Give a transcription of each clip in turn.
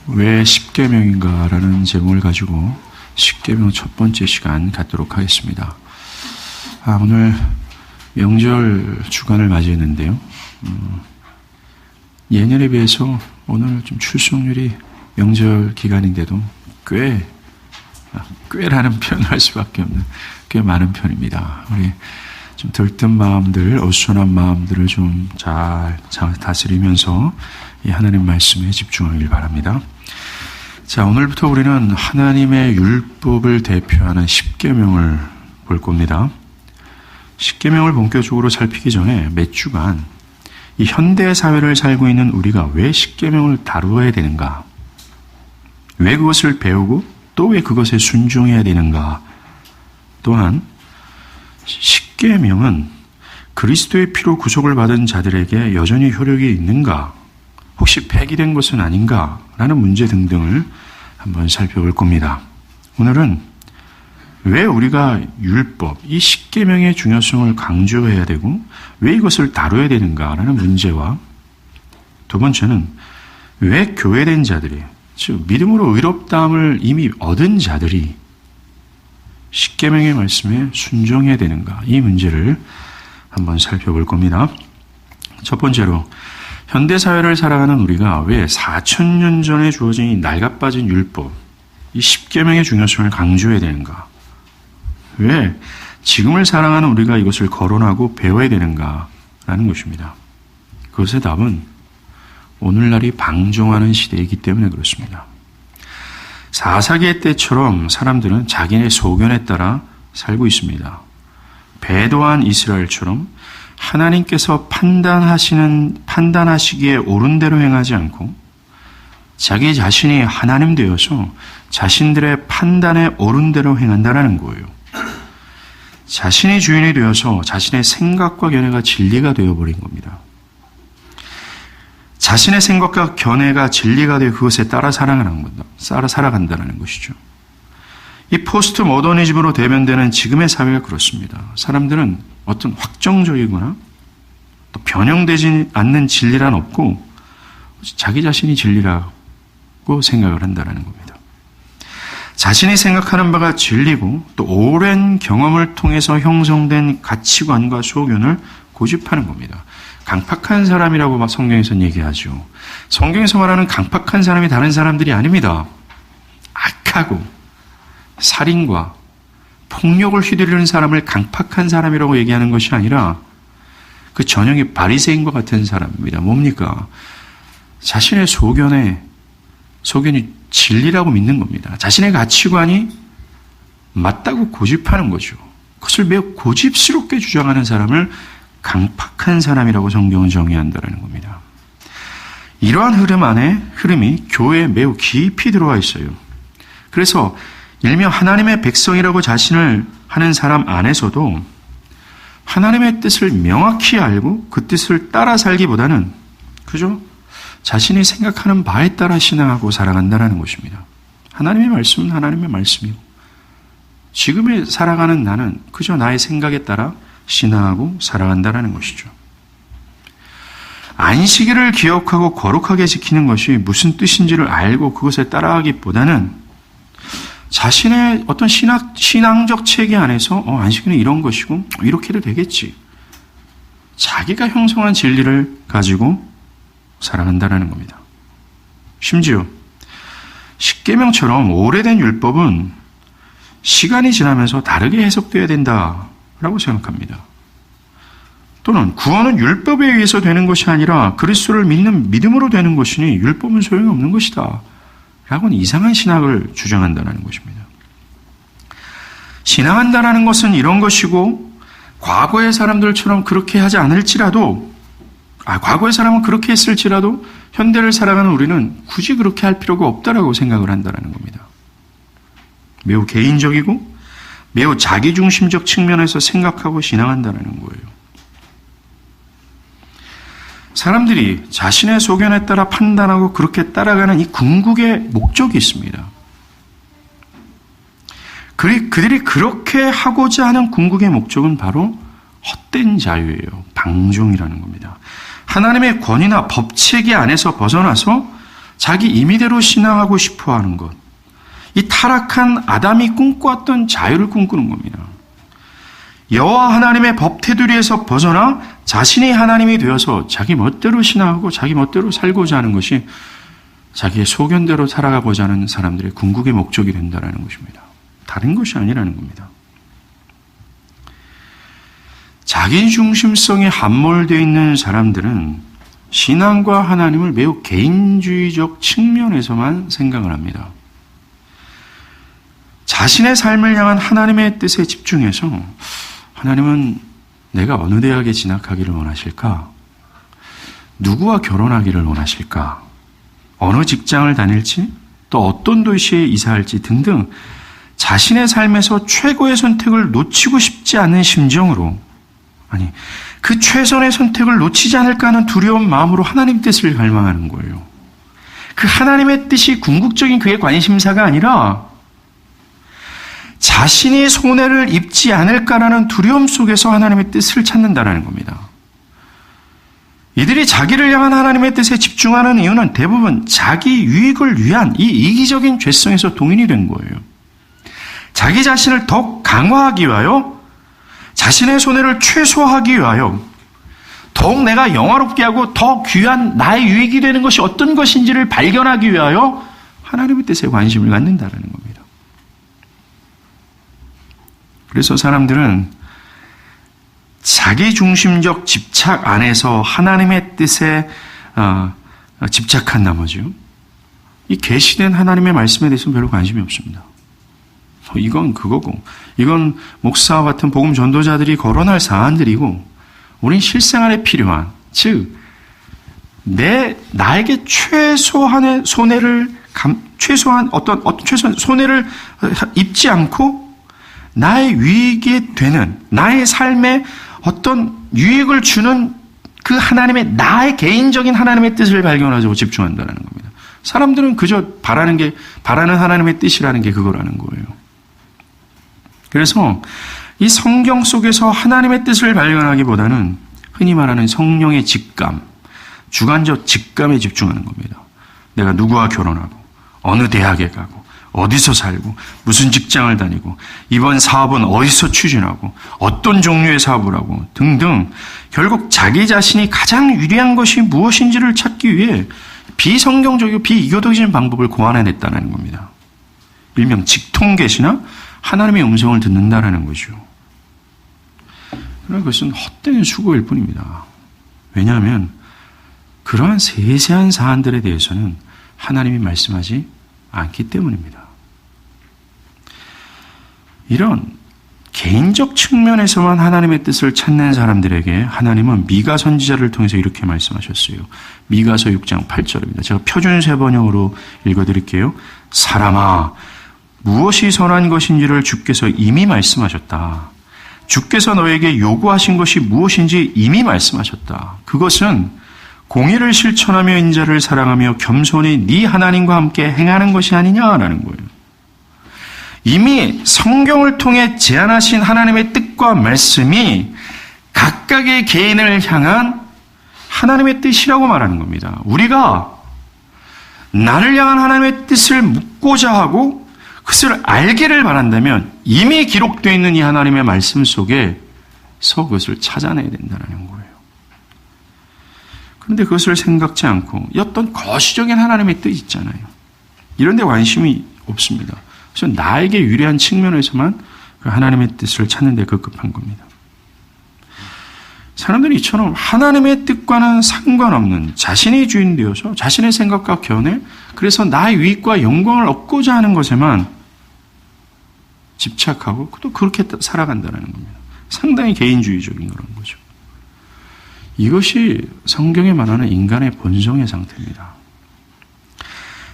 왜 십계명인가라는 제목을 가지고 십계명 첫 번째 시간 갖도록 하겠습니다. 오늘 명절 주간을 맞이했는데요. 예년에 비해서 오늘 좀 출석률이 명절 기간인데도 꽤라는 표현을 할 수밖에 없는 꽤 많은 편입니다. 우리 좀 들뜬 마음들, 어수선한 마음들을 좀 잘 다스리면서 이 하나님 말씀에 집중하길 바랍니다. 자, 오늘부터 우리는 하나님의 율법을 대표하는 십계명을 볼 겁니다. 십계명을 본격적으로 살피기 전에 몇 주간 이 현대 사회를 살고 있는 우리가 왜 십계명을 다루어야 되는가? 왜 그것을 배우고 또 왜 그것에 순종해야 되는가? 또한 십계명은 그리스도의 피로 구속을 받은 자들에게 여전히 효력이 있는가? 혹시 폐기된 것은 아닌가? 라는 문제 등등을 한번 살펴볼 겁니다. 오늘은 왜 우리가 율법, 이 십계명의 중요성을 강조해야 되고 왜 이것을 다뤄야 되는가라는 문제와 두 번째는 왜 교회된 자들이, 즉 믿음으로 의롭다함을 이미 얻은 자들이 십계명의 말씀에 순종해야 되는가, 이 문제를 한번 살펴볼 겁니다. 첫 번째로 현대사회를 살아가는 우리가 왜 4,000년 전에 주어진 이 낡아빠진 율법, 이 십계명의 중요성을 강조해야 되는가? 왜 지금을 살아가는 우리가 이것을 거론하고 배워야 되는가라는 것입니다. 그것의 답은 오늘날이 방종하는 시대이기 때문에 그렇습니다. 4사기의 때처럼 사람들은 자기네 소견에 따라 살고 있습니다. 배도한 이스라엘처럼 하나님께서 판단하시기에 옳은 대로 행하지 않고 자기 자신이 하나님 되어서 자신들의 판단에 옳은 대로 행한다는 거예요. 자신이 주인이 되어서 자신의 생각과 견해가 진리가 되어버린 겁니다. 자신의 생각과 견해가 진리가 되어 그것에 따라 살아간다는 것이죠. 이 포스트 모더니즘으로 대변되는 지금의 사회가 그렇습니다. 사람들은 어떤 확정적이거나 또 변형되지 않는 진리란 없고 자기 자신이 진리라고 생각을 한다는 겁니다. 자신이 생각하는 바가 진리고 또 오랜 경험을 통해서 형성된 가치관과 소견을 고집하는 겁니다. 강팍한 사람이라고 성경에서는 얘기하죠. 성경에서 말하는 강팍한 사람이 다른 사람들이 아닙니다. 악하고 살인과 폭력을 휘두르는 사람을 강팍한 사람이라고 얘기하는 것이 아니라 그 전형이 바리새인과 같은 사람입니다. 뭡니까? 자신의 소견이 진리라고 믿는 겁니다. 자신의 가치관이 맞다고 고집하는 거죠. 그것을 매우 고집스럽게 주장하는 사람을 강팍한 사람이라고 성경은 정의한다는 겁니다. 이러한 흐름이 교회에 매우 깊이 들어와 있어요. 그래서 일명 하나님의 백성이라고 자신을 하는 사람 안에서도 하나님의 뜻을 명확히 알고 그 뜻을 따라 살기보다는 그저 자신이 생각하는 바에 따라 신앙하고 살아간다는 것입니다. 하나님의 말씀은 하나님의 말씀이고 지금에 살아가는 나는 그저 나의 생각에 따라 신앙하고 살아간다는 것이죠. 안식일을 기억하고 거룩하게 지키는 것이 무슨 뜻인지를 알고 그것에 따라가기보다는 자신의 어떤 신앙적 체계 안에서 안식일은 이런 것이고 이렇게 해도 되겠지. 자기가 형성한 진리를 가지고 살아간다는 겁니다. 심지어 십계명처럼 오래된 율법은 시간이 지나면서 다르게 해석되어야 된다라고 생각합니다. 또는 구원은 율법에 의해서 되는 것이 아니라 그리스도를 믿는 믿음으로 되는 것이니 율법은 소용이 없는 것이다 라고는 이상한 신학을 주장한다는 것입니다. 신앙한다는 것은 이런 것이고 과거의 사람들처럼 그렇게 하지 않을지라도 과거의 사람은 그렇게 했을지라도 현대를 살아가는 우리는 굳이 그렇게 할 필요가 없다라고 생각을 한다는 겁니다. 매우 개인적이고 매우 자기중심적 측면에서 생각하고 신앙한다는 거예요. 사람들이 자신의 소견에 따라 판단하고 그렇게 따라가는 이 궁극의 목적이 있습니다. 그들이 그렇게 하고자 하는 궁극의 목적은 바로 헛된 자유예요. 방종이라는 겁니다. 하나님의 권위나 법체계 안에서 벗어나서 자기 임의대로 신앙하고 싶어 하는 것. 이 타락한 아담이 꿈꿔왔던 자유를 꿈꾸는 겁니다. 여호와 하나님의 법 테두리에서 벗어나 자신이 하나님이 되어서 자기 멋대로 신앙하고 자기 멋대로 살고자 하는 것이 자기의 소견대로 살아가고자 하는 사람들의 궁극의 목적이 된다는 것입니다. 다른 것이 아니라는 겁니다. 자기 중심성에 함몰되어 있는 사람들은 신앙과 하나님을 매우 개인주의적 측면에서만 생각을 합니다. 자신의 삶을 향한 하나님의 뜻에 집중해서 하나님은 내가 어느 대학에 진학하기를 원하실까? 누구와 결혼하기를 원하실까? 어느 직장을 다닐지? 또 어떤 도시에 이사할지 등등 자신의 삶에서 최고의 선택을 놓치고 싶지 않은 심정으로 그 최선의 선택을 놓치지 않을까 하는 두려운 마음으로 하나님 뜻을 갈망하는 거예요. 그 하나님의 뜻이 궁극적인 그의 관심사가 아니라 자신이 손해를 입지 않을까라는 두려움 속에서 하나님의 뜻을 찾는다는 겁니다. 이들이 자기를 향한 하나님의 뜻에 집중하는 이유는 대부분 자기 유익을 위한 이 이기적인 죄성에서 동인이 된 거예요. 자기 자신을 더 강화하기 위하여 자신의 손해를 최소화하기 위하여 더욱 내가 영화롭게 하고 더 귀한 나의 유익이 되는 것이 어떤 것인지를 발견하기 위하여 하나님의 뜻에 관심을 갖는다는 겁니다. 그래서 사람들은 자기 중심적 집착 안에서 하나님의 뜻에 집착한 나머지요. 이 계시된 하나님의 말씀에 대해서는 별로 관심이 없습니다. 이건 그거고, 이건 목사와 같은 복음 전도자들이 거론할 사안들이고, 우린 실생활에 필요한, 즉 나에게 최소한의 손해를 최소한 손해를 입지 않고 나의 유익이 되는 나의 삶에 어떤 유익을 주는 그 하나님의 나의 개인적인 하나님의 뜻을 발견하자고 집중한다는 겁니다. 사람들은 그저 바라는 하나님의 뜻이라는 게 그거라는 거예요. 그래서 이 성경 속에서 하나님의 뜻을 발견하기보다는 흔히 말하는 성령의 직감, 주관적 직감에 집중하는 겁니다. 내가 누구와 결혼하고 어느 대학에 가고 어디서 살고 무슨 직장을 다니고 이번 사업은 어디서 추진하고 어떤 종류의 사업을 하고 등등 결국 자기 자신이 가장 유리한 것이 무엇인지를 찾기 위해 비성경적이고 비이교도적인 방법을 고안해냈다는 겁니다. 일명 직통계시나 하나님의 음성을 듣는다라는 거죠. 그러나 그것은 헛된 수고일 뿐입니다. 왜냐하면 그러한 세세한 사안들에 대해서는 하나님이 말씀하지 않기 때문입니다. 이런 개인적 측면에서만 하나님의 뜻을 찾는 사람들에게 하나님은 미가 선지자를 통해서 이렇게 말씀하셨어요. 미가서 6장 8절입니다. 제가 표준세 번역으로 읽어드릴게요. 사람아, 무엇이 선한 것인지를 주께서 이미 말씀하셨다. 주께서 너에게 요구하신 것이 무엇인지 이미 말씀하셨다. 그것은 공의를 실천하며 인자를 사랑하며 겸손히 네 하나님과 함께 행하는 것이 아니냐라는 거예요. 이미 성경을 통해 제안하신 하나님의 뜻과 말씀이 각각의 개인을 향한 하나님의 뜻이라고 말하는 겁니다. 우리가 나를 향한 하나님의 뜻을 묻고자 하고 그것을 알기를 바란다면 이미 기록되어 있는 이 하나님의 말씀 속에서 그것을 찾아내야 된다는 거예요. 그런데 그것을 생각지 않고 어떤 거시적인 하나님의 뜻 있잖아요. 이런 데 관심이 없습니다. 그래서 나에게 유리한 측면에서만 그 하나님의 뜻을 찾는 데 급급한 겁니다. 사람들이 이처럼 하나님의 뜻과는 상관없는 자신이 주인 되어서 자신의 생각과 견해, 그래서 나의 유익과 영광을 얻고자 하는 것에만 집착하고 또 그렇게 살아간다는 겁니다. 상당히 개인주의적인 그런 거죠. 이것이 성경에 말하는 인간의 본성의 상태입니다.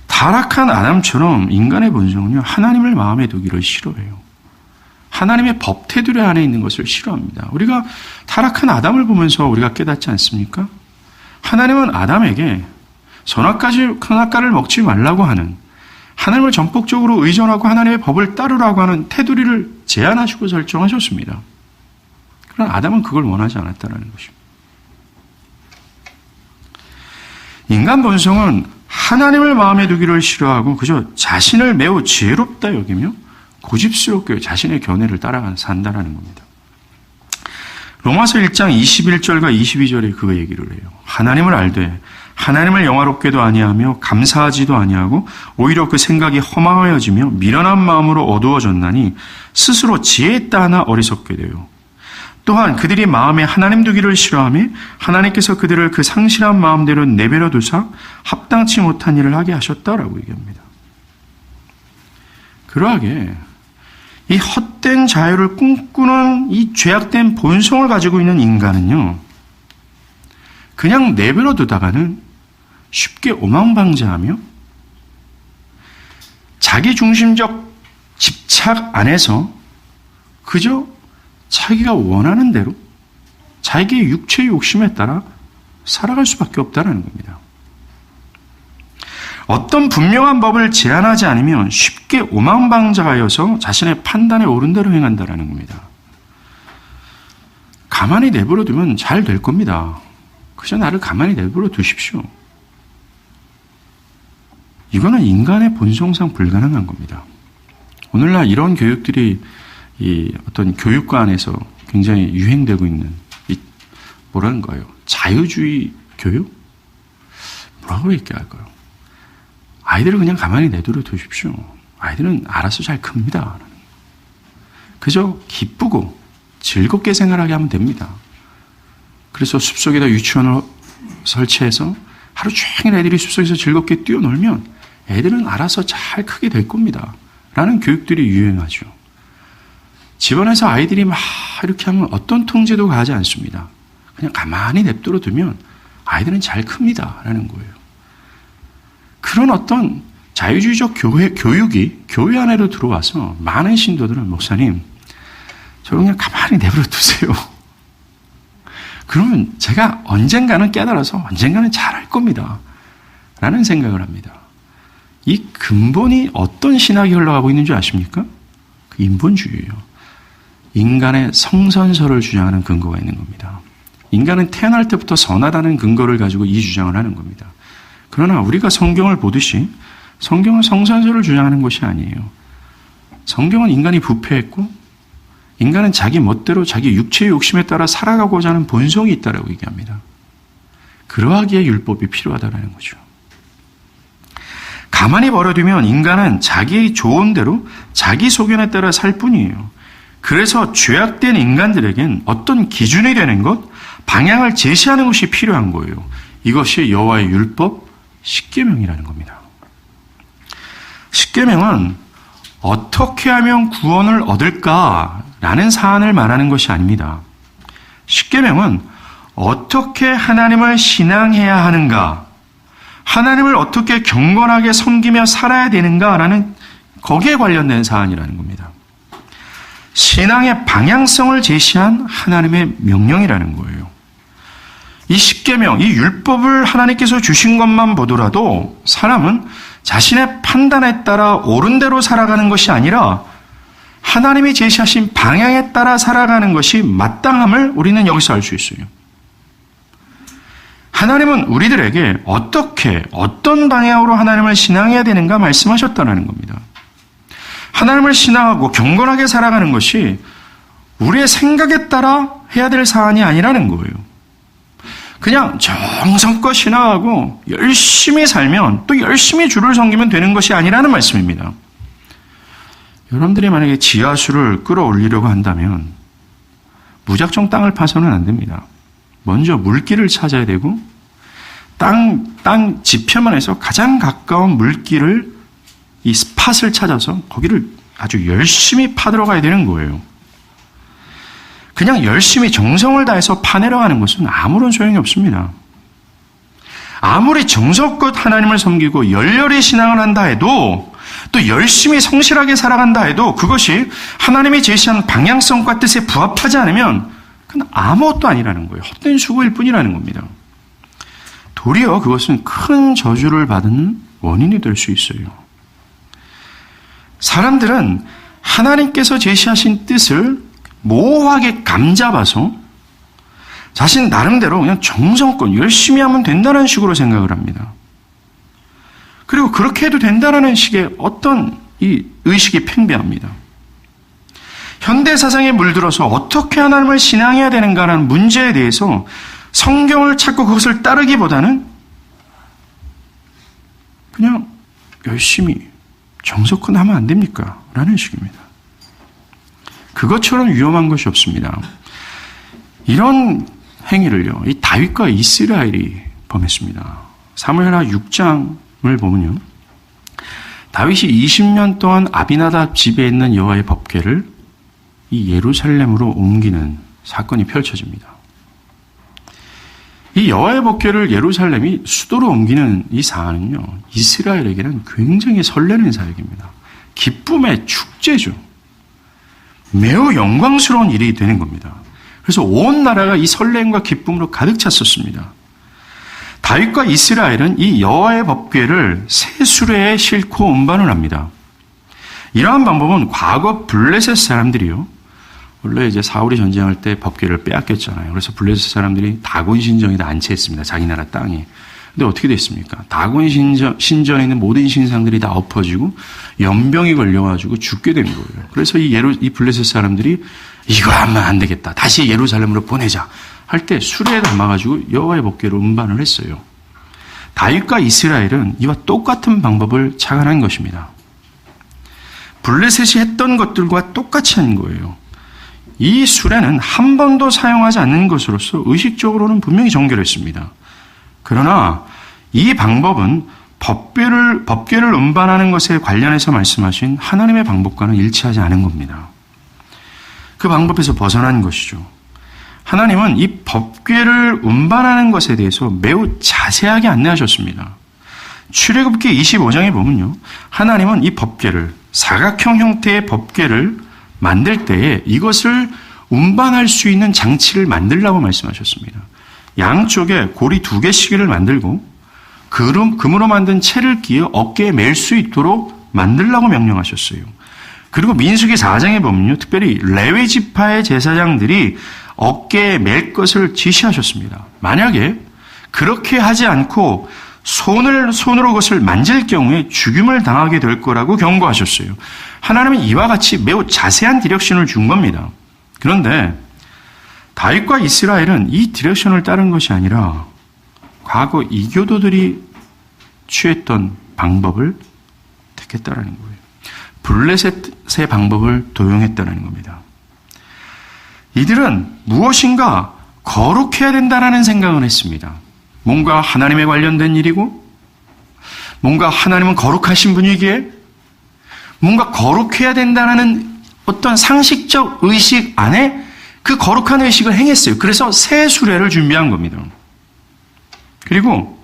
타락한 아담처럼 인간의 본성은요, 하나님을 마음에 두기를 싫어해요. 하나님의 법 테두리 안에 있는 것을 싫어합니다. 우리가 타락한 아담을 보면서 우리가 깨닫지 않습니까? 하나님은 아담에게 선악과를 먹지 말라고 하는, 하나님을 전폭적으로 의존하고 하나님의 법을 따르라고 하는 테두리를 제안하시고 설정하셨습니다. 그러나 아담은 그걸 원하지 않았다는 것입니다. 인간 본성은 하나님을 마음에 두기를 싫어하고 그저 자신을 매우 지혜롭다 여기며 고집스럽게 자신의 견해를 따라 산다라는 겁니다. 로마서 1장 21절과 22절에 그 얘기를 해요. 하나님을 알되 하나님을 영화롭게도 아니하며 감사하지도 아니하고 오히려 그 생각이 허망하여지며 미련한 마음으로 어두워졌나니 스스로 지혜있다 하나 어리석게 돼요. 또한 그들이 마음에 하나님 두기를 싫어하며 하나님께서 그들을 그 상실한 마음대로 내버려 두사 합당치 못한 일을 하게 하셨다라고 얘기합니다. 그러하게 이 헛된 자유를 꿈꾸는 이 죄악된 본성을 가지고 있는 인간은요, 그냥 내버려 두다가는 쉽게 오망방자하며 자기중심적 집착 안에서 그저 자기가 원하는 대로 자기의 육체의 욕심에 따라 살아갈 수밖에 없다는 겁니다. 어떤 분명한 법을 제한하지 않으면 쉽게 오망방자하여서 자신의 판단에 옳은 대로 행한다는 겁니다. 가만히 내버려 두면 잘 될 겁니다. 그저 나를 가만히 내버려 두십시오. 이거는 인간의 본성상 불가능한 겁니다. 오늘날 이런 교육들이 이 어떤 교육과 안에서 굉장히 유행되고 있는 뭐라는 거예요? 자유주의 교육? 뭐라고 얘기할까요? 아이들을 그냥 가만히 내버려 두십시오. 아이들은 알아서 잘 큽니다. 그저 기쁘고 즐겁게 생활하게 하면 됩니다. 그래서 숲속에다 유치원을 설치해서 하루 종일 애들이 숲속에서 즐겁게 뛰어놀면 애들은 알아서 잘 크게 될 겁니다. 라는 교육들이 유행하죠. 집안에서 아이들이 막 이렇게 하면 어떤 통제도 가하지 않습니다. 그냥 가만히 냅두어 두면 아이들은 잘 큽니다. 라는 거예요. 그런 어떤 자유주의적 교육이 교회 안에로 들어와서 많은 신도들은 목사님, 저 그냥 가만히 내버려 두세요. 그러면 제가 언젠가는 깨달아서 언젠가는 잘할 겁니다. 라는 생각을 합니다. 이 근본이 어떤 신학이 흘러가고 있는 줄 아십니까? 그 인본주의예요. 인간의 성선설을 주장하는 근거가 있는 겁니다. 인간은 태어날 때부터 선하다는 근거를 가지고 이 주장을 하는 겁니다. 그러나 우리가 성경을 보듯이 성경은 성선설을 주장하는 것이 아니에요. 성경은 인간이 부패했고 인간은 자기 멋대로 자기 육체의 욕심에 따라 살아가고자 하는 본성이 있다라고 얘기합니다. 그러하기에 율법이 필요하다는 거죠. 가만히 버려두면 인간은 자기의 좋은 대로 자기 소견에 따라 살 뿐이에요. 그래서 죄악된 인간들에겐 어떤 기준이 되는 것, 방향을 제시하는 것이 필요한 거예요. 이것이 여호와의 율법, 십계명이라는 겁니다. 십계명은 어떻게 하면 구원을 얻을까라는 사안을 말하는 것이 아닙니다. 십계명은 어떻게 하나님을 신앙해야 하는가, 하나님을 어떻게 경건하게 섬기며 살아야 되는가라는 거기에 관련된 사안이라는 겁니다. 신앙의 방향성을 제시한 하나님의 명령이라는 거예요. 이 십계명, 이 율법을 하나님께서 주신 것만 보더라도 사람은 자신의 판단에 따라 옳은 대로 살아가는 것이 아니라 하나님이 제시하신 방향에 따라 살아가는 것이 마땅함을 우리는 여기서 알 수 있어요. 하나님은 우리들에게 어떤 방향으로 하나님을 신앙해야 되는가 말씀하셨다는 겁니다. 하나님을 신앙하고 경건하게 살아가는 것이 우리의 생각에 따라 해야 될 사안이 아니라는 거예요. 그냥 정성껏 신앙하고 열심히 살면 또 열심히 주를 섬기면 되는 것이 아니라는 말씀입니다. 여러분들이 만약에 지하수를 끌어올리려고 한다면 무작정 땅을 파서는 안 됩니다. 먼저 물길을 찾아야 되고 땅 지표면에서 가장 가까운 물길을 이 스팟을 찾아서 거기를 아주 열심히 파들어가야 되는 거예요. 그냥 열심히 정성을 다해서 파내려가는 것은 아무런 소용이 없습니다. 아무리 정성껏 하나님을 섬기고 열렬히 신앙을 한다 해도 또 열심히 성실하게 살아간다 해도 그것이 하나님이 제시한 방향성과 뜻에 부합하지 않으면 그건 아무것도 아니라는 거예요. 헛된 수고일 뿐이라는 겁니다. 도리어 그것은 큰 저주를 받는 원인이 될 수 있어요. 사람들은 하나님께서 제시하신 뜻을 모호하게 감잡아서 자신 나름대로 그냥 정성껏 열심히 하면 된다는 식으로 생각을 합니다. 그리고 그렇게 해도 된다라는 식의 어떤 이 의식이 팽배합니다. 현대 사상에 물들어서 어떻게 하나님을 신앙해야 되는가라는 문제에 대해서 성경을 찾고 그것을 따르기보다는 그냥 열심히 정석권 하면 안 됩니까? 라는 식입니다. 그것처럼 위험한 것이 없습니다. 이런 행위를요, 이 다윗과 이스라엘이 범했습니다. 사무엘하 6장을 보면요, 다윗이 20년 동안 아비나답 집에 있는 여호와의 법궤를 이 예루살렘으로 옮기는 사건이 펼쳐집니다. 이 여호와의 법궤를 예루살렘이 수도로 옮기는 이 사안은요, 이스라엘에게는 굉장히 설레는 사역입니다. 기쁨의 축제죠. 매우 영광스러운 일이 되는 겁니다. 그래서 온 나라가 이 설렘과 기쁨으로 가득 찼었습니다. 다윗과 이스라엘은 이 여호와의 법궤를 새 수레에 싣고 운반을 합니다. 이러한 방법은 과거 블레셋 사람들이요, 원래 이제 사울이 전쟁할 때 법궤를 빼앗겼잖아요. 그래서 블레셋 사람들이 다곤 신전에다 안치했습니다. 자기 나라 땅에. 근데 어떻게 됐습니까? 다곤 신전에 있는 모든 신상들이 다 엎어지고 연병이 걸려가지고 죽게 된 거예요. 그래서 이 블레셋 사람들이 이거 하면 안 되겠다, 다시 예루살렘으로 보내자 할 때 수레에 담아가지고 여호와의 법궤를 운반을 했어요. 다윗과 이스라엘은 이와 똑같은 방법을 착안한 것입니다. 블레셋이 했던 것들과 똑같이 한 거예요. 이 수레는 한 번도 사용하지 않는 것으로서 의식적으로는 분명히 정결했습니다. 그러나 이 방법은 법궤를 운반하는 것에 관련해서 말씀하신 하나님의 방법과는 일치하지 않은 겁니다. 그 방법에서 벗어난 것이죠. 하나님은 이 법궤를 운반하는 것에 대해서 매우 자세하게 안내하셨습니다. 출애굽기 25장에 보면요, 하나님은 이 법궤를, 사각형 형태의 법궤를 만들 때에 이것을 운반할 수 있는 장치를 만들라고 말씀하셨습니다. 양쪽에 고리 2개씩을 만들고 금으로 만든 채를 끼어 어깨에 맬 수 있도록 만들라고 명령하셨어요. 그리고 민수기 4장에 보면요, 특별히 레위 지파의 제사장들이 어깨에 맬 것을 지시하셨습니다. 만약에 그렇게 하지 않고 손으로 그것을 만질 경우에 죽임을 당하게 될 거라고 경고하셨어요. 하나님은 이와 같이 매우 자세한 디렉션을 준 겁니다. 그런데 다윗과 이스라엘은 이 디렉션을 따른 것이 아니라 과거 이교도들이 취했던 방법을 택했다라는 거예요. 블레셋의 방법을 도용했다는 겁니다. 이들은 무엇인가 거룩해야 된다는 생각을 했습니다. 뭔가 하나님에 관련된 일이고, 뭔가 하나님은 거룩하신 분이기에 뭔가 거룩해야 된다는 어떤 상식적 의식 안에 그 거룩한 의식을 행했어요. 그래서 새 수레를 준비한 겁니다. 그리고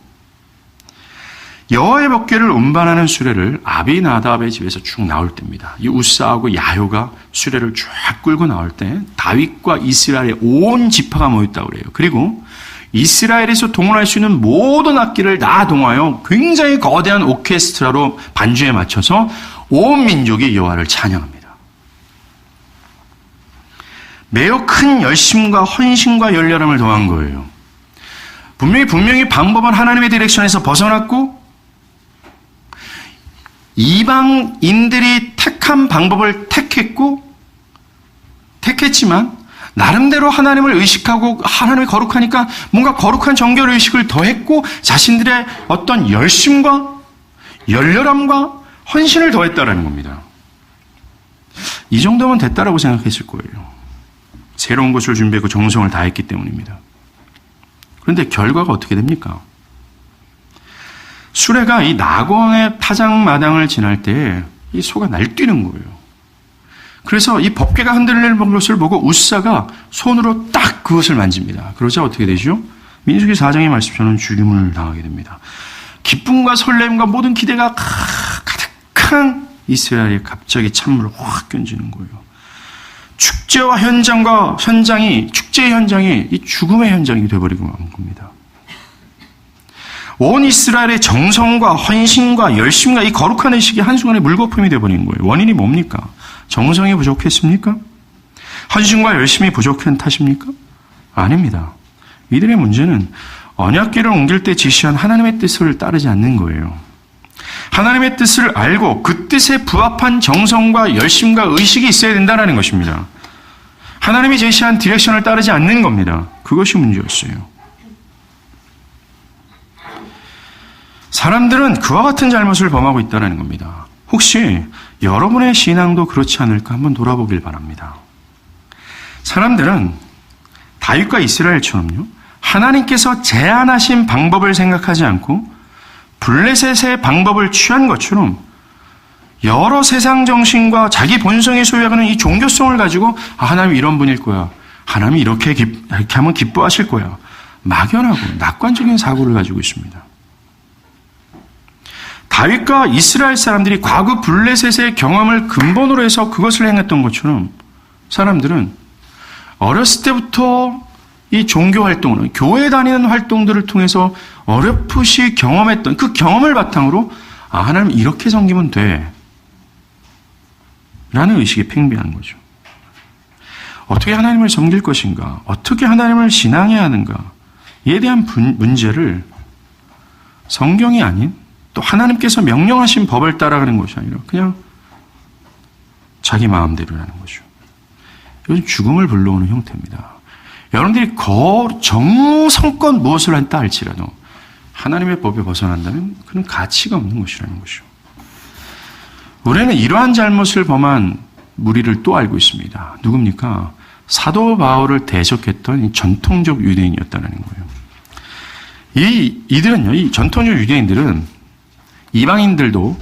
여호와의 법궤를 운반하는 수레를 아비나답의 집에서 쭉 나올 때입니다. 이 우사하고 야효가 수레를 쫙 끌고 나올 때 다윗과 이스라엘의 온 지파가 모였다고 그래요. 그리고 이스라엘에서 동원할 수 있는 모든 악기를 다 동하여 굉장히 거대한 오케스트라로 반주에 맞춰서 온 민족이 여호와를 찬양합니다. 매우 큰 열심과 헌신과 열렬함을 더한 거예요. 분명히 방법은 하나님의 디렉션에서 벗어났고, 이방인들이 택한 방법을 택했지만 나름대로 하나님을 의식하고 하나님이 거룩하니까 뭔가 거룩한 정결 의식을 더했고 자신들의 어떤 열심과 열렬함과 헌신을 더했다라는 겁니다. 이 정도면 됐다라고 생각했을 거예요. 새로운 것을 준비하고 정성을 다했기 때문입니다. 그런데 결과가 어떻게 됩니까? 수레가 이 나곤의 타작마당을 지날 때 이 소가 날뛰는 거예요. 그래서 이 법궤가 흔들리는 것을 보고 우사가 손으로 딱 그것을 만집니다. 그러자 어떻게 되죠? 민수기 4장의 말씀처럼 죽임을 당하게 됩니다. 기쁨과 설렘과 모든 기대가 가득한 이스라엘이 갑자기 찬물을 확 견지는 거예요. 축제와 축제의 현장이 이 죽음의 현장이 되어버리고 만 겁니다. 온 이스라엘의 정성과 헌신과 열심과 이 거룩한 의식이 한순간에 물거품이 되어버린 거예요. 원인이 뭡니까? 정성이 부족했습니까? 헌신과 열심이 부족한 탓입니까? 아닙니다. 이들의 문제는 언약궤를 옮길 때 지시한 하나님의 뜻을 따르지 않는 거예요. 하나님의 뜻을 알고 그 뜻에 부합한 정성과 열심과 의식이 있어야 된다는 것입니다. 하나님이 제시한 디렉션을 따르지 않는 겁니다. 그것이 문제였어요. 사람들은 그와 같은 잘못을 범하고 있다는 겁니다. 혹시 여러분의 신앙도 그렇지 않을까 한번 돌아보길 바랍니다. 사람들은 다윗과 이스라엘처럼요, 하나님께서 제안하신 방법을 생각하지 않고 블레셋의 방법을 취한 것처럼 여러 세상 정신과 자기 본성이 소유하는 이 종교성을 가지고 하나님 이런 분일 거야, 하나님이 이렇게 하면 기뻐하실 거야, 막연하고 낙관적인 사고를 가지고 있습니다. 다윗과 이스라엘 사람들이 과거 블레셋의 경험을 근본으로 해서 그것을 행했던 것처럼 사람들은 어렸을 때부터 이 종교 활동을, 교회 다니는 활동들을 통해서 어렴풋이 경험했던 그 경험을 바탕으로 하나님 이렇게 섬기면 돼 라는 의식이 팽배한 거죠. 어떻게 하나님을 섬길 것인가, 어떻게 하나님을 신앙해야 하는가, 이에 대한 문제를 성경이 아닌 또 하나님께서 명령하신 법을 따라가는 것이 아니라 그냥 자기 마음대로라는 거죠. 이것은 죽음을 불러오는 형태입니다. 여러분들이 정성껏 무엇을 한다 할지라도 하나님의 법에 벗어난다면 그는 가치가 없는 것이라는 것이죠. 우리는 이러한 잘못을 범한 무리를 또 알고 있습니다. 누굽니까? 사도 바울을 대적했던 이 전통적 유대인이었다는 거예요. 이들은요, 이 전통적 유대인들은 유방인들이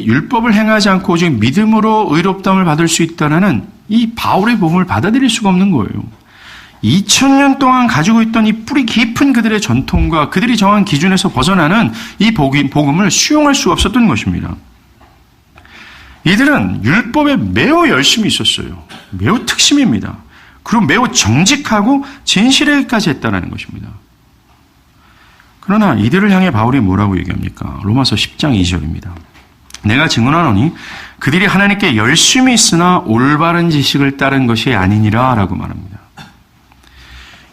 율법을 행하지 않고 오직 믿음으로 의롭다함을 받을 수 있다는 이 바울의 복음을 받아들일 수가 없는 거예요. 2000년 동안 가지고 있던 이 뿌리 깊은 그들의 전통과 그들이 정한 기준에서 벗어나는 이 복음을 수용할 수가 없었던 것입니다. 이들은 율법에 매우 열심히 있었어요. 매우 특심입니다. 그리고 매우 정직하고 진실하게까지 했다는 것입니다. 그러나 이들을 향해 바울이 뭐라고 얘기합니까? 로마서 10장 2절입니다. 내가 증언하노니 그들이 하나님께 열심히 있으나 올바른 지식을 따른 것이 아니니라 라고 말합니다.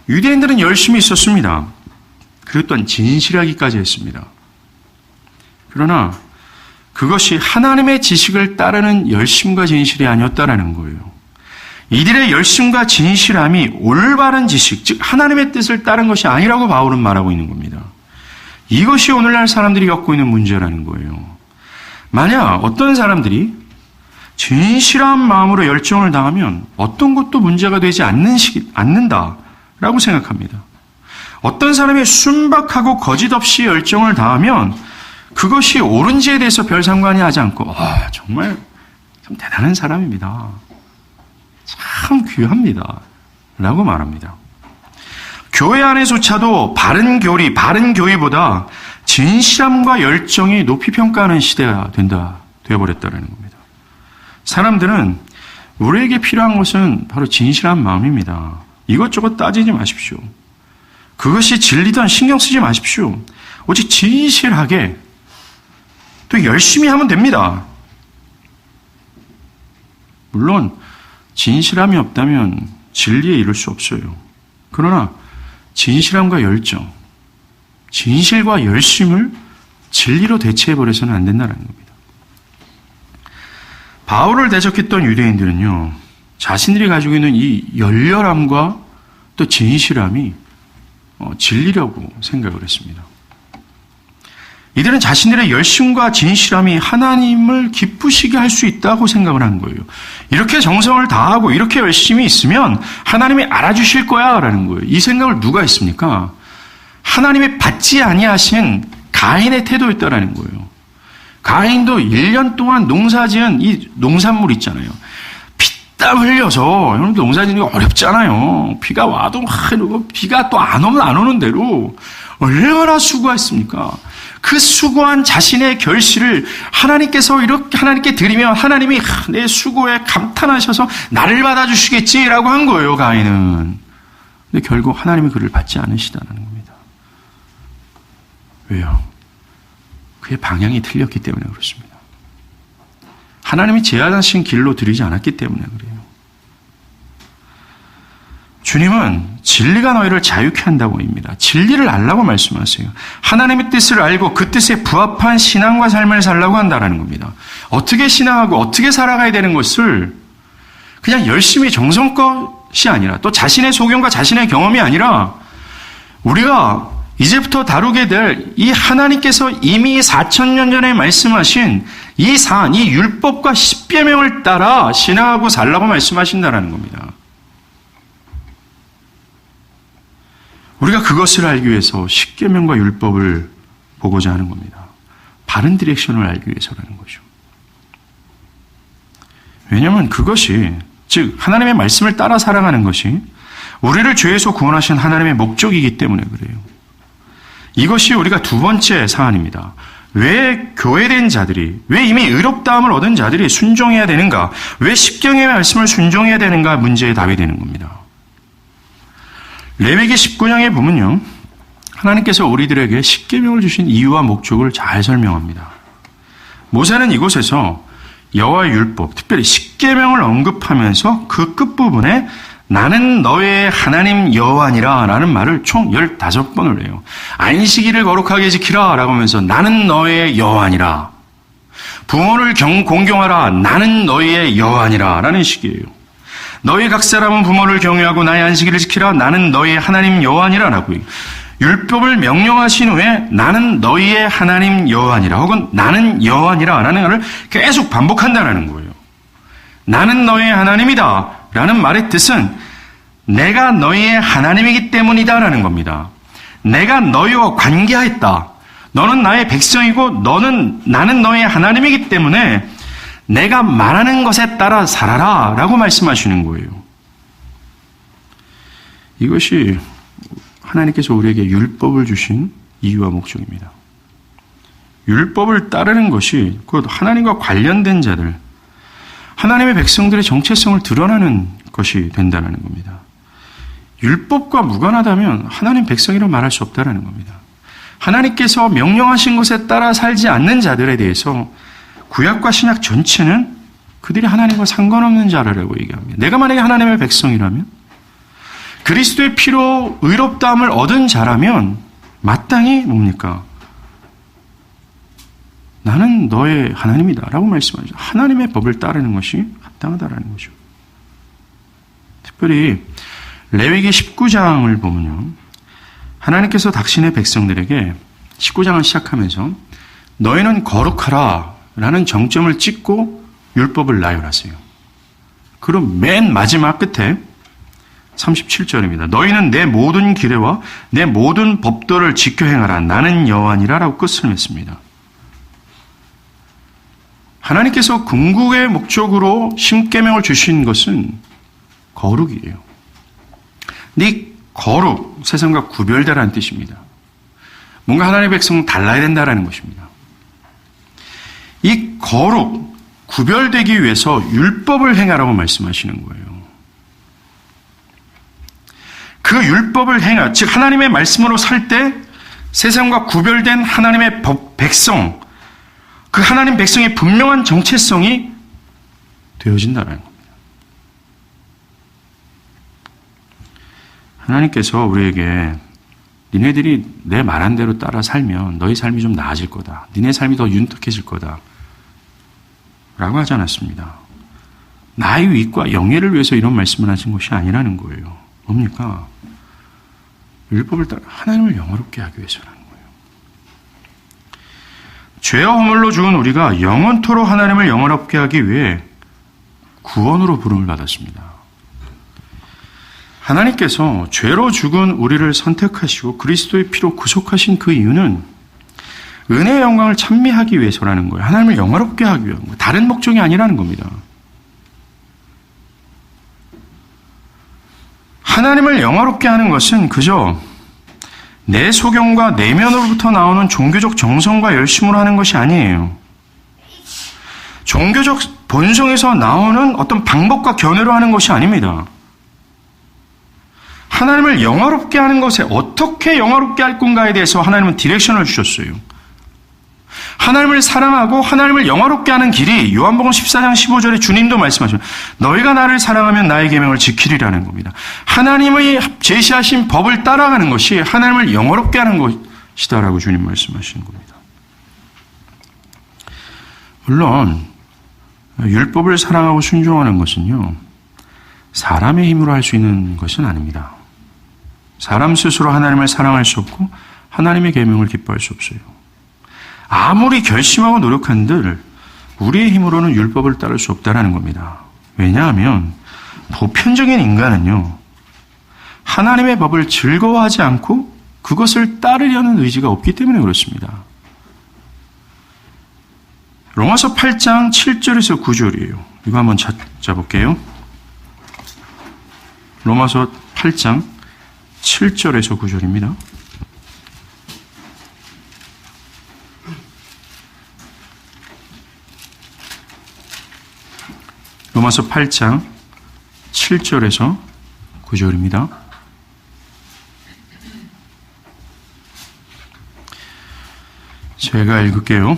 유대인들은 열심히 있었습니다. 그리고 또한 진실하기까지 했습니다. 그러나 그것이 하나님의 지식을 따르는 열심과 진실이 아니었다라는 거예요. 이들의 열심과 진실함이 올바른 지식, 즉 하나님의 뜻을 따른 것이 아니라고 바울은 말하고 있는 겁니다. 이것이 오늘날 사람들이 겪고 있는 문제라는 거예요. 만약 어떤 사람들이 진실한 마음으로 열정을 당하면 어떤 것도 문제가 되지 않는다라고 생각합니다. 어떤 사람이 순박하고 거짓 없이 열정을 다하면 그것이 옳은지에 대해서 별 상관이 하지 않고 정말 참 대단한 사람입니다. 참 귀합니다. 라고 말합니다. 교회 안에조차도 바른 교의보다 진실함과 열정이 높이 평가하는 시대가 되어버렸다는 겁니다. 사람들은 우리에게 필요한 것은 바로 진실한 마음입니다. 이것저것 따지지 마십시오. 그것이 진리든 신경 쓰지 마십시오. 오직 진실하게 또 열심히 하면 됩니다. 물론 진실함이 없다면 진리에 이를 수 없어요. 그러나 진실함과 열정, 진실과 열심을 진리로 대체해버려서는 안 된다는 겁니다. 바울을 대적했던 유대인들은요, 자신들이 가지고 있는 이 열렬함과 또 진실함이 진리라고 생각을 했습니다. 이들은 자신들의 열심과 진실함이 하나님을 기쁘시게 할 수 있다고 생각을 한 거예요. 이렇게 정성을 다하고 이렇게 열심히 있으면 하나님이 알아주실 거야 라는 거예요. 이 생각을 누가 했습니까? 하나님이 받지 아니하신 가인의 태도였다라는 거예요. 가인도 1년 동안 농사지은 이 농산물 있잖아요. 피땀 흘려서, 여러분 농사지는 게 어렵잖아요. 비가 와도 비가 또 안 오면 안 오는 대로 얼마나 수고했습니까? 그 수고한 자신의 결실을 하나님께서 이렇게 하나님께 드리면 하나님이 내 수고에 감탄하셔서 나를 받아주시겠지라고 한 거예요, 가인은. 근데 결국 하나님이 그를 받지 않으시다는 겁니다. 왜요? 그의 방향이 틀렸기 때문에 그렇습니다. 하나님이 제안하신 길로 드리지 않았기 때문에 그래요. 주님은 진리가 너희를 자유케 한다고 합니다. 진리를 알라고 말씀하세요. 하나님의 뜻을 알고 그 뜻에 부합한 신앙과 삶을 살라고 한다는 겁니다. 어떻게 신앙하고 어떻게 살아가야 되는 것을 그냥 열심히 정성껏이 아니라 또 자신의 소견과 자신의 경험이 아니라 우리가 이제부터 다루게 될 이 하나님께서 이미 4,000년 전에 말씀하신 이 율법과 십계명을 따라 신앙하고 살라고 말씀하신다는 겁니다. 우리가 그것을 알기 위해서 십계명과 율법을 보고자 하는 겁니다. 바른 디렉션을 알기 위해서라는 거죠. 왜냐하면 그것이, 즉 하나님의 말씀을 따라 살아가는 것이 우리를 죄에서 구원하신 하나님의 목적이기 때문에 그래요. 이것이 우리가 두 번째 사안입니다. 왜 교회된 자들이, 왜 이미 의롭다함을 얻은 자들이 순종해야 되는가? 왜 십계명의 말씀을 순종해야 되는가? 문제의 답이 되는 겁니다. 레위기 19장에 보면요, 하나님께서 우리들에게 십계명을 주신 이유와 목적을 잘 설명합니다. 모세는 이곳에서 여호와의 율법, 특별히 십계명을 언급하면서 그 끝부분에 나는 너의 하나님 여호와니라 라는 말을 총 15번을 해요. 안식일을 거룩하게 지키라 라고 하면서 나는 너의 여호와니라. 부모를 공경하라. 나는 너의 여호와니라 라는 식이에요. 너희 각 사람은 부모를 경외하고 나의 안식일을 지키라. 나는 너의 하나님 여호와니라 라고 해요. 율법을 명령하신 후에 나는 너희의 하나님 여호와니라 혹은 나는 여호와니라 라는 말을 계속 반복한다는 거예요. 나는 너의 하나님이다 라는 말의 뜻은 내가 너희의 하나님이기 때문이다 라는 겁니다. 내가 너희와 관계하였다. 너는 나의 백성이고 나는 너희의 하나님이기 때문에 내가 말하는 것에 따라 살아라 라고 말씀하시는 거예요. 이것이 하나님께서 우리에게 율법을 주신 이유와 목적입니다. 율법을 따르는 것이 곧 하나님과 관련된 자들, 하나님의 백성들의 정체성을 드러나는 것이 된다는 겁니다. 율법과 무관하다면 하나님 백성이라고 말할 수 없다는 겁니다. 하나님께서 명령하신 것에 따라 살지 않는 자들에 대해서 구약과 신약 전체는 그들이 하나님과 상관없는 자라고 얘기합니다. 내가 만약에 하나님의 백성이라면, 그리스도의 피로 의롭다함을 얻은 자라면 마땅히 뭡니까? 나는 너의 하나님이다 라고 말씀하죠. 하나님의 법을 따르는 것이 합당하다라는 거죠. 특별히 레위기 19장을 보면요, 하나님께서 당신의 백성들에게 19장을 시작하면서 너희는 거룩하라 라는 정점을 찍고 율법을 나열하세요. 그럼 맨 마지막 끝에 37절입니다. 너희는 내 모든 규례와 내 모든 법도를 지켜 행하라. 나는 여호와니라 라고 끝을 맺습니다. 하나님께서 궁극의 목적으로 십계명을 주신 것은 거룩이에요. 네 거룩, 세상과 구별되라는 뜻입니다. 뭔가 하나님의 백성은 달라야 된다는 것입니다. 이 거룩, 구별되기 위해서 율법을 행하라고 말씀하시는 거예요. 그 율법을 행하, 즉 하나님의 말씀으로 살 때 세상과 구별된 하나님의 백성, 그 하나님 백성의 분명한 정체성이 되어진다는 겁니다. 하나님께서 우리에게 니네들이 내 말한 대로 따라 살면 너희 삶이 좀 나아질 거다. 니네 삶이 더 윤택해질 거다. 라고 하지 않았습니다. 나의 유익과 영예를 위해서 이런 말씀을 하신 것이 아니라는 거예요. 뭡니까? 율법을 따라 하나님을 영화롭게 하기 위해서라는 거예요. 죄와 허물로 죽은 우리가 영원토록 하나님을 영화롭게 하기 위해 구원으로 부름을 받았습니다. 하나님께서 죄로 죽은 우리를 선택하시고 그리스도의 피로 구속하신 그 이유는 은혜의 영광을 찬미하기 위해서라는 거예요. 하나님을 영화롭게 하기 위한 거예요. 다른 목적이 아니라는 겁니다. 하나님을 영화롭게 하는 것은 그저 내 소견과 내면으로부터 나오는 종교적 정성과 열심으로 하는 것이 아니에요. 종교적 본성에서 나오는 어떤 방법과 견해로 하는 것이 아닙니다. 하나님을 영화롭게 하는 것에 어떻게 영화롭게 할 건가에 대해서 하나님은 디렉션을 주셨어요. 하나님을 사랑하고 하나님을 영화롭게 하는 길이 요한복음 14장 15절에 주님도 말씀하시죠. 너희가 나를 사랑하면 나의 계명을 지키리라는 겁니다. 하나님의 제시하신 법을 따라가는 것이 하나님을 영화롭게 하는 것이다라고 주님 말씀하시는 겁니다. 물론 율법을 사랑하고 순종하는 것은요, 사람의 힘으로 할 수 있는 것은 아닙니다. 사람 스스로 하나님을 사랑할 수 없고 하나님의 계명을 기뻐할 수 없어요. 아무리 결심하고 노력한들 우리의 힘으로는 율법을 따를 수 없다는 겁니다. 왜냐하면 보편적인 인간은요, 하나님의 법을 즐거워하지 않고 그것을 따르려는 의지가 없기 때문에 그렇습니다. 로마서 8장 7절에서 9절이에요. 이거 한번 찾아볼게요. 로마서 8장 7절에서 9절입니다. 로마서 8장 7절에서 9절입니다. 제가 읽을게요.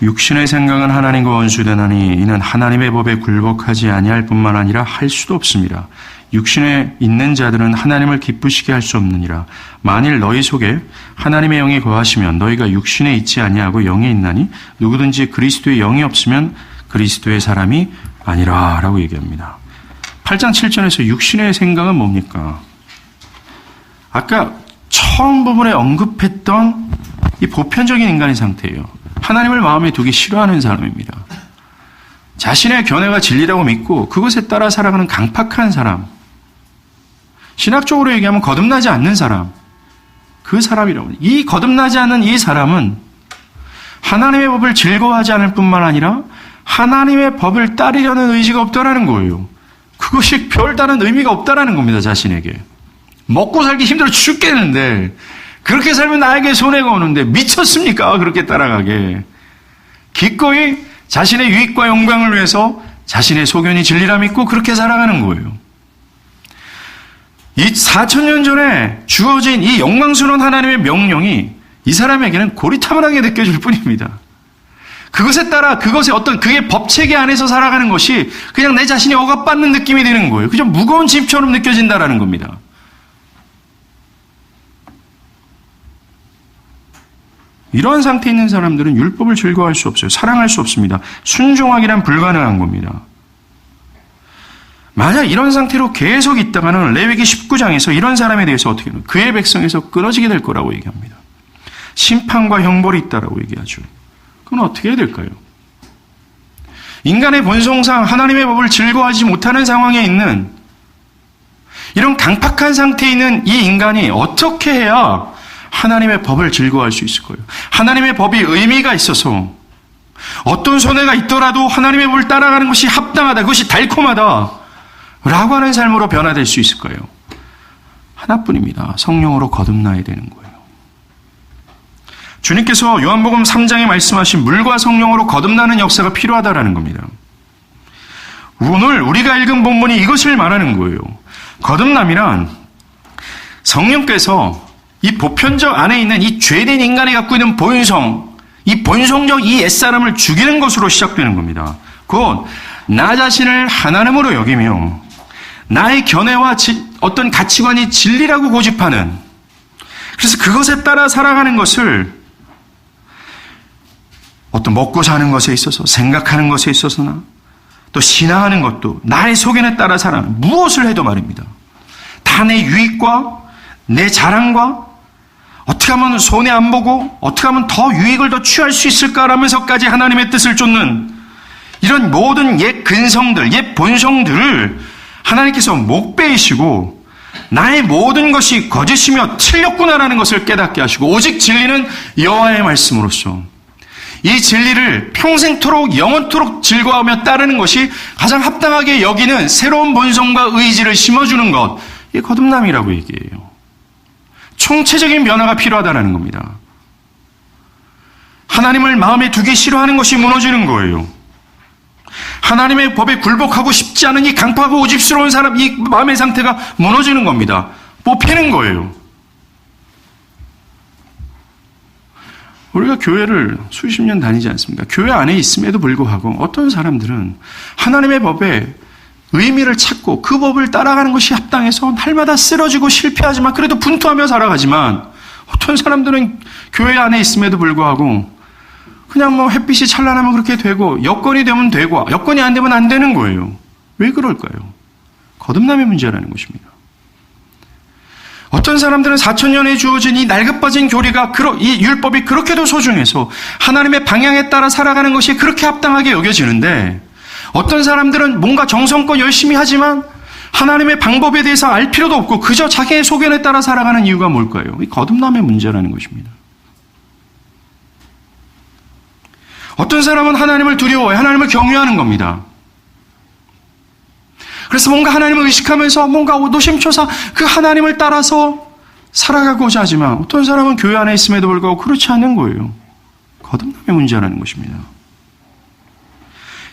육신의 생각은 하나님과 원수되나니 이는 하나님의 법에 굴복하지 아니할 뿐만 아니라 할 수도 없습니다. 육신에 있는 자들은 하나님을 기쁘시게 할 수 없느니라. 만일 너희 속에 하나님의 영이 거하시면 너희가 육신에 있지 아니하고 영에 있나니 누구든지 그리스도의 영이 없으면 그리스도의 사람이 아니라 라고 얘기합니다. 8장 7절에서 육신의 생각은 뭡니까? 아까 처음 부분에 언급했던 이 보편적인 인간의 상태예요. 하나님을 마음에 두기 싫어하는 사람입니다. 자신의 견해가 진리라고 믿고 그것에 따라 살아가는 강팍한 사람, 신학적으로 얘기하면 거듭나지 않는 사람, 그 사람이라고. 이 거듭나지 않는 이 사람은 하나님의 법을 즐거워하지 않을 뿐만 아니라 하나님의 법을 따르려는 의지가 없다라는 거예요. 그것이 별다른 의미가 없다라는 겁니다. 자신에게. 먹고 살기 힘들어 죽겠는데 그렇게 살면 나에게 손해가 오는데 미쳤습니까? 그렇게 따라가게. 기꺼이 자신의 유익과 영광을 위해서 자신의 소견이 진리라 믿고 그렇게 살아가는 거예요. 이 4,000년 전에 주어진 이 영광스러운 하나님의 명령이 이 사람에게는 고리타분하게 느껴질 뿐입니다. 그것에 따라 그것의 어떤 그의 법체계 안에서 살아가는 것이 그냥 내 자신이 억압받는 느낌이 드는 거예요. 그냥 무거운 짐처럼 느껴진다라는 겁니다. 이러한 상태에 있는 사람들은 율법을 즐거워할 수 없어요. 사랑할 수 없습니다. 순종하기란 불가능한 겁니다. 만약 이런 상태로 계속 있다가는 레위기 19장에서 이런 사람에 대해서 어떻게 해요? 그의 백성에서 끊어지게 될 거라고 얘기합니다. 심판과 형벌이 있다라고 얘기하죠. 그건 어떻게 해야 될까요? 인간의 본성상 하나님의 법을 즐거워하지 못하는 상황에 있는 이런 강팍한 상태에 있는 이 인간이 어떻게 해야 하나님의 법을 즐거워할 수 있을 거예요? 하나님의 법이 의미가 있어서 어떤 손해가 있더라도 하나님의 법을 따라가는 것이 합당하다, 그것이 달콤하다 라고 하는 삶으로 변화될 수 있을 거예요. 하나뿐입니다. 성령으로 거듭나야 되는 거예요. 주님께서 요한복음 3장에 말씀하신 물과 성령으로 거듭나는 역사가 필요하다라는 겁니다. 오늘 우리가 읽은 본문이 이것을 말하는 거예요. 거듭남이란 성령께서 이 보편적 안에 있는 이 죄된 인간이 갖고 있는 본성, 이 본성적 이 옛사람을 죽이는 것으로 시작되는 겁니다. 곧 나 자신을 하나님으로 여기며 나의 견해와 어떤 가치관이 진리라고 고집하는, 그래서 그것에 따라 살아가는 것을 어떤 먹고 사는 것에 있어서, 생각하는 것에 있어서나 또 신앙하는 것도 나의 소견에 따라 살아가는, 무엇을 해도 말입니다. 다 내 유익과 내 자랑과 어떻게 하면 손해 안 보고 어떻게 하면 더 유익을 더 취할 수 있을까라면서까지 하나님의 뜻을 쫓는 이런 모든 옛 근성들, 옛 본성들을 하나님께서 목베이시고 나의 모든 것이 거짓이며 틀렸구나라는 것을 깨닫게 하시고 오직 진리는 여호와의 말씀으로써 이 진리를 평생토록 영원토록 즐거워하며 따르는 것이 가장 합당하게 여기는 새로운 본성과 의지를 심어주는 것, 이게 거듭남이라고 얘기해요. 총체적인 변화가 필요하다는 겁니다. 하나님을 마음에 두기 싫어하는 것이 무너지는 거예요. 하나님의 법에 굴복하고 싶지 않은 이 강팍하고 오집스러운 사람, 이 마음의 상태가 무너지는 겁니다. 뽑히는 거예요. 우리가 교회를 수십 년 다니지 않습니까? 교회 안에 있음에도 불구하고 어떤 사람들은 하나님의 법에 의미를 찾고 그 법을 따라가는 것이 합당해서 날마다 쓰러지고 실패하지만 그래도 분투하며 살아가지만, 어떤 사람들은 교회 안에 있음에도 불구하고 그냥 햇빛이 찬란하면 그렇게 되고 여건이 되면 되고 여건이 안 되면 안 되는 거예요. 왜 그럴까요? 거듭남의 문제라는 것입니다. 어떤 사람들은 4,000년에 주어진 이 낡아빠진 교리가, 이 율법이 그렇게도 소중해서 하나님의 방향에 따라 살아가는 것이 그렇게 합당하게 여겨지는데, 어떤 사람들은 뭔가 정성껏 열심히 하지만 하나님의 방법에 대해서 알 필요도 없고 그저 자기의 소견에 따라 살아가는 이유가 뭘까요? 이 거듭남의 문제라는 것입니다. 어떤 사람은 하나님을 두려워해 하나님을 경외하는 겁니다. 그래서 뭔가 하나님을 의식하면서 뭔가 노심초사 그 하나님을 따라서 살아가고자 하지만, 어떤 사람은 교회 안에 있음에도 불구하고 그렇지 않은 거예요. 거듭남의 문제라는 것입니다.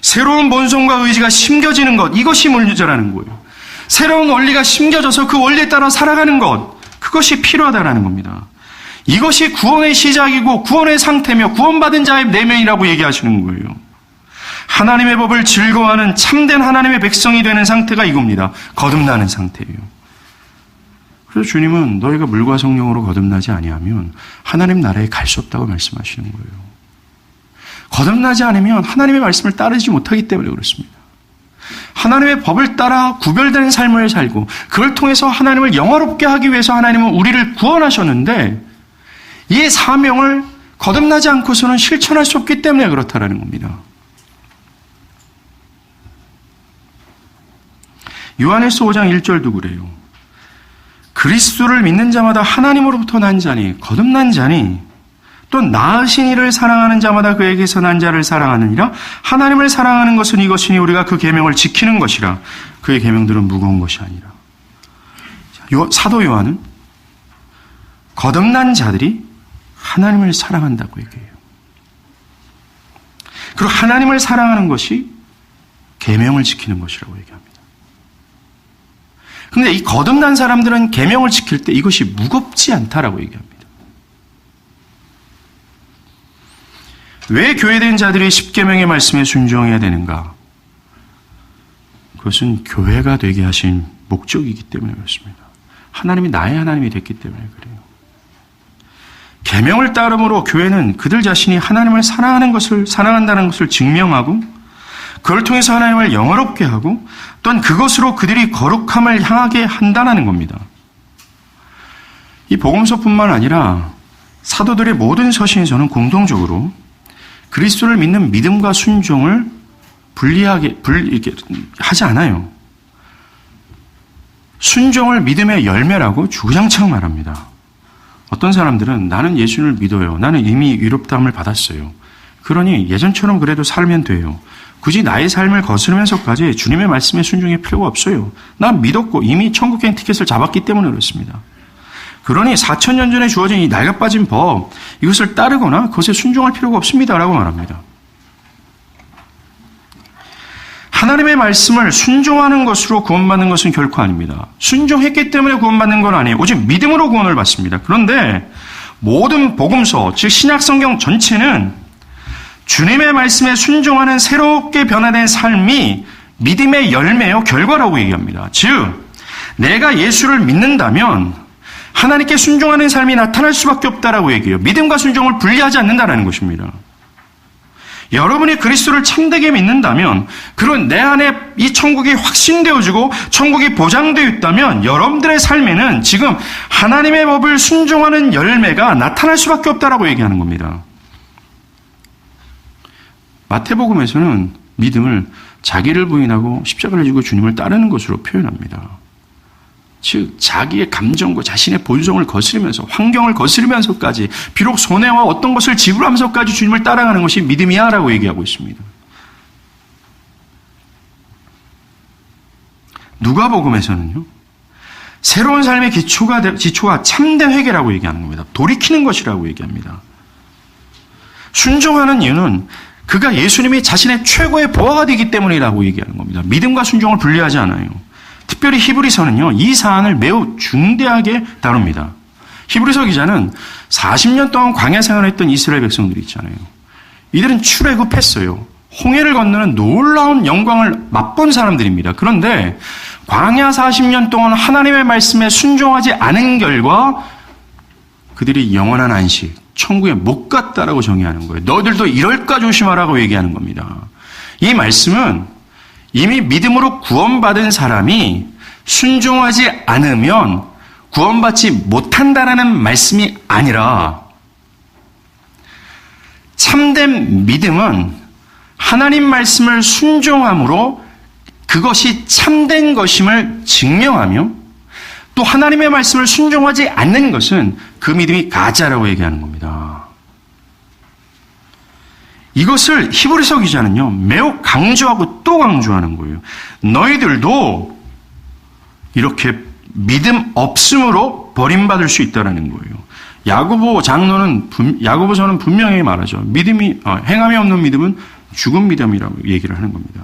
새로운 본성과 의지가 심겨지는 것, 이것이 문제라는 거예요. 새로운 원리가 심겨져서 그 원리에 따라 살아가는 것, 그것이 필요하다는 겁니다. 이것이 구원의 시작이고 구원의 상태며 구원받은 자의 내면이라고 얘기하시는 거예요. 하나님의 법을 즐거워하는 참된 하나님의 백성이 되는 상태가 이겁니다. 거듭나는 상태예요. 그래서 주님은 너희가 물과 성령으로 거듭나지 아니하면 하나님 나라에 갈 수 없다고 말씀하시는 거예요. 거듭나지 않으면 하나님의 말씀을 따르지 못하기 때문에 그렇습니다. 하나님의 법을 따라 구별되는 삶을 살고 그걸 통해서 하나님을 영화롭게 하기 위해서 하나님은 우리를 구원하셨는데, 이 사명을 거듭나지 않고서는 실천할 수 없기 때문에 그렇다라는 겁니다. 요한일서 5장 1절도 그래요. 그리스도를 믿는 자마다 하나님으로부터 난 자니, 거듭난 자니, 또 나으신 이를 사랑하는 자마다 그에게서 난 자를 사랑하느니라. 하나님을 사랑하는 것은 이것이니 우리가 그 계명을 지키는 것이라. 그의 계명들은 무거운 것이 아니라. 사도 요한은 거듭난 자들이 하나님을 사랑한다고 얘기해요. 그리고 하나님을 사랑하는 것이 계명을 지키는 것이라고 얘기합니다. 그런데 이 거듭난 사람들은 계명을 지킬 때 이것이 무겁지 않다라고 얘기합니다. 왜 교회된 자들이 십계명의 말씀에 순종해야 되는가? 그것은 교회가 되게 하신 목적이기 때문에 그렇습니다. 하나님이 나의 하나님이 됐기 때문에 그래요. 계명을 따름으로 교회는 그들 자신이 하나님을 사랑한다는 것을 증명하고, 그걸 통해서 하나님을 영화롭게 하고, 또한 그것으로 그들이 거룩함을 향하게 한다는 겁니다. 이 복음서뿐만 아니라 사도들의 모든 서신에서는 공통적으로 그리스도를 믿는 믿음과 순종을 분리하게 하지 않아요. 순종을 믿음의 열매라고 주구장창 말합니다. 어떤 사람들은 나는 예수를 믿어요. 나는 이미 위롭다함을 받았어요. 그러니 예전처럼 그래도 살면 돼요. 굳이 나의 삶을 거스르면서까지 주님의 말씀에 순종할 필요가 없어요. 난 믿었고 이미 천국행 티켓을 잡았기 때문에 그렇습니다. 그러니 4,000년 전에 주어진 이 낡아빠진 법, 이것을 따르거나 그것에 순종할 필요가 없습니다라고 말합니다. 하나님의 말씀을 순종하는 것으로 구원받는 것은 결코 아닙니다. 순종했기 때문에 구원받는 건 아니에요. 오직 믿음으로 구원을 받습니다. 그런데 모든 복음서, 즉 신약 성경 전체는 주님의 말씀에 순종하는 새롭게 변화된 삶이 믿음의 열매요 결과라고 얘기합니다. 즉 내가 예수를 믿는다면 하나님께 순종하는 삶이 나타날 수밖에 없다라고 얘기해요. 믿음과 순종을 분리하지 않는다라는 것입니다. 여러분이 그리스도를 참되게 믿는다면, 그런 내 안에 이 천국이 확신되어지고 천국이 보장되어 있다면 여러분들의 삶에는 지금 하나님의 법을 순종하는 열매가 나타날 수밖에 없다라고 얘기하는 겁니다. 마태복음에서는 믿음을 자기를 부인하고 십자가를 지고 주님을 따르는 것으로 표현합니다. 즉 자기의 감정과 자신의 본성을 거스르면서, 환경을 거스르면서까지, 비록 손해와 어떤 것을 지불하면서까지 주님을 따라가는 것이 믿음이야 라고 얘기하고 있습니다. 누가복음에서는요, 새로운 삶의 기초가 참된 회개라고 얘기하는 겁니다. 돌이키는 것이라고 얘기합니다. 순종하는 이유는 그가 예수님이 자신의 최고의 보화가 되기 때문이라고 얘기하는 겁니다. 믿음과 순종을 분리하지 않아요. 특별히 히브리서는요, 이 사안을 매우 중대하게 다룹니다. 히브리서 기자는 40년 동안 광야 생활했던 이스라엘 백성들이 있잖아요. 이들은 출애굽했어요. 홍해를 건너는 놀라운 영광을 맛본 사람들입니다. 그런데 광야 40년 동안 하나님의 말씀에 순종하지 않은 결과 그들이 영원한 안식, 천국에 못 갔다라고 정의하는 거예요. 너희들도 이럴까 조심하라고 얘기하는 겁니다. 이 말씀은 이미 믿음으로 구원받은 사람이 순종하지 않으면 구원받지 못한다라는 말씀이 아니라 참된 믿음은 하나님 말씀을 순종함으로 그것이 참된 것임을 증명하며 또 하나님의 말씀을 순종하지 않는 것은 그 믿음이 가짜라고 얘기하는 겁니다. 이것을 히브리서 기자는요, 매우 강조하고 또 강조하는 거예요. 너희들도 이렇게 믿음 없음으로 버림받을 수 있다는 거예요. 야고보서는 분명히 말하죠. 행함이 없는 믿음은 죽은 믿음이라고 얘기를 하는 겁니다.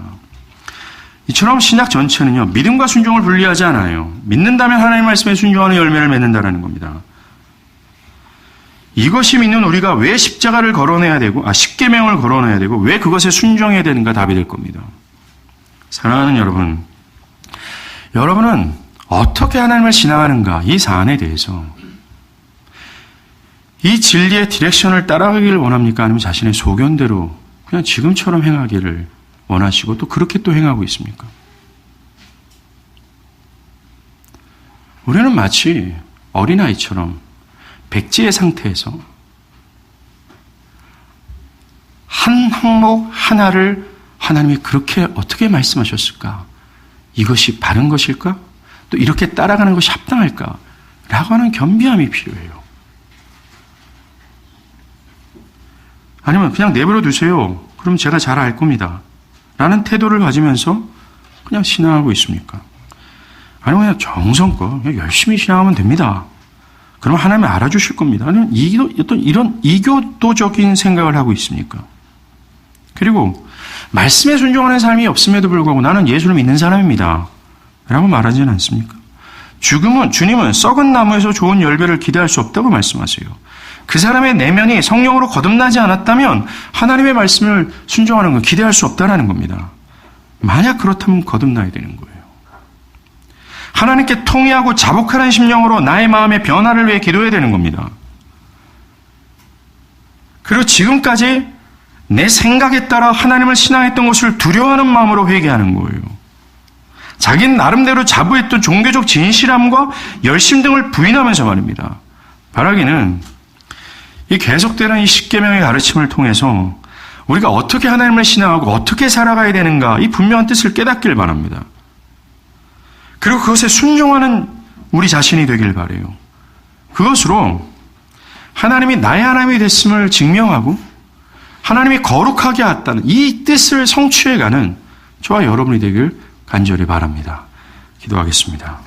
이처럼 신약 전체는요, 믿음과 순종을 분리하지 않아요. 믿는다면 하나님의 말씀에 순종하는 열매를 맺는다는 겁니다. 이것이 믿는 우리가 왜 십자가를 걸어내야 되고, 십계명을 걸어내야 되고, 왜 그것에 순종해야 되는가 답이 될 겁니다. 사랑하는 여러분, 여러분은 어떻게 하나님을 신앙하는가, 이 사안에 대해서 이 진리의 디렉션을 따라가기를 원합니까? 아니면 자신의 소견대로 그냥 지금처럼 행하기를 원하시고 또 그렇게 또 행하고 있습니까? 우리는 마치 어린아이처럼 백지의 상태에서 한 항목 하나를 하나님이 그렇게 어떻게 말씀하셨을까? 이것이 바른 것일까? 또 이렇게 따라가는 것이 합당할까? 라고 하는 겸비함이 필요해요. 아니면 그냥 내버려 두세요. 그럼 제가 잘 알 겁니다. 라는 태도를 가지면서 그냥 신앙하고 있습니까? 아니면 그냥 정성껏 그냥 열심히 신앙하면 됩니다. 그럼 하나님이 알아주실 겁니다. 아니면 어떤 이런 이교도적인 생각을 하고 있습니까? 그리고 말씀에 순종하는 삶이 없음에도 불구하고 나는 예수를 믿는 사람입니다. 라고 말하지는 않습니까? 주님은 썩은 나무에서 좋은 열매를 기대할 수 없다고 말씀하세요. 그 사람의 내면이 성령으로 거듭나지 않았다면 하나님의 말씀을 순종하는 건 기대할 수 없다는 겁니다. 만약 그렇다면 거듭나야 되는 거예요. 하나님께 통회하고 자복하는 심령으로 나의 마음의 변화를 위해 기도해야 되는 겁니다. 그리고 지금까지 내 생각에 따라 하나님을 신앙했던 것을 두려워하는 마음으로 회개하는 거예요. 자기는 나름대로 자부했던 종교적 진실함과 열심 등을 부인하면서 말입니다. 바라기는 이 계속되는 이 십계명의 가르침을 통해서 우리가 어떻게 하나님을 신앙하고 어떻게 살아가야 되는가 이 분명한 뜻을 깨닫길 바랍니다. 그리고 그것에 순종하는 우리 자신이 되길 바라요. 그것으로 하나님이 나의 하나님이 됐음을 증명하고 하나님이 거룩하게 하였다는 이 뜻을 성취해가는 저와 여러분이 되길 간절히 바랍니다. 기도하겠습니다.